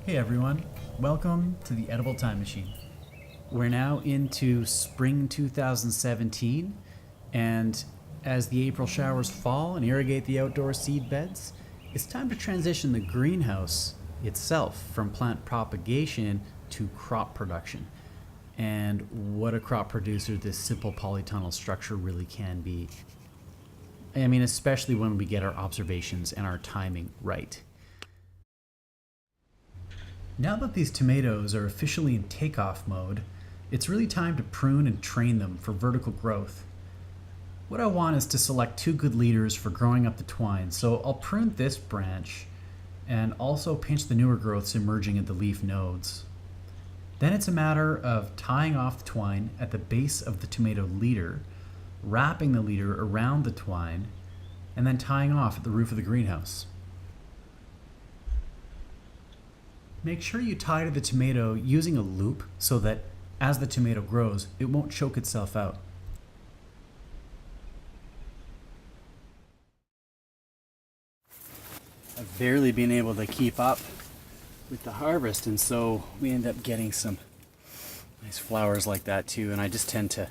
Hey everyone, welcome to the Edible Time Machine. We're now into spring 2017, and as the April showers fall and irrigate the outdoor seed beds, it's time to transition the greenhouse itself from plant propagation to crop production. And what a crop producer this simple polytunnel structure really can be. I mean, especially when we get our observations and our timing right. Now that these tomatoes are officially in takeoff mode, it's really time to prune and train them for vertical growth. What I want is to select two good leaders for growing up the twine, so I'll prune this branch and also pinch the newer growths emerging at the leaf nodes. Then it's a matter of tying off the twine at the base of the tomato leader, wrapping the leader around the twine, and then tying off at the roof of the greenhouse. Make sure you tie to the tomato using a loop so that as the tomato grows, it won't choke itself out. I've barely been able to keep up with the harvest, and so we end up getting some nice flowers like that too, and I just tend to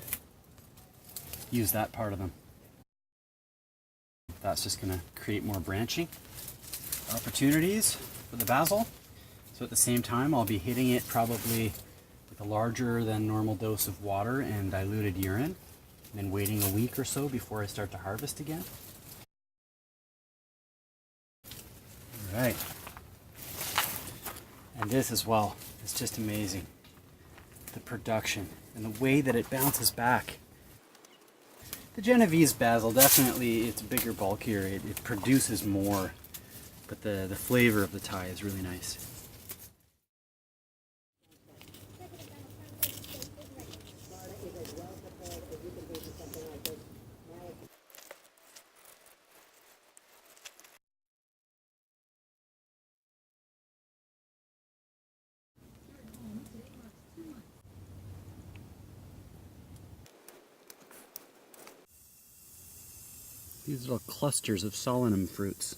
use that part of them. That's just going to create more branching opportunities for the basil. So at the same time, I'll be hitting it probably with a larger than normal dose of water and diluted urine, and then waiting a week or so before I start to harvest again. All right. And this as well, it's just amazing. The production and the way that it bounces back. The Genovese basil, definitely, it's bigger, bulkier, it produces more, but the flavor of the Thai is really nice. These little clusters of solanum fruits.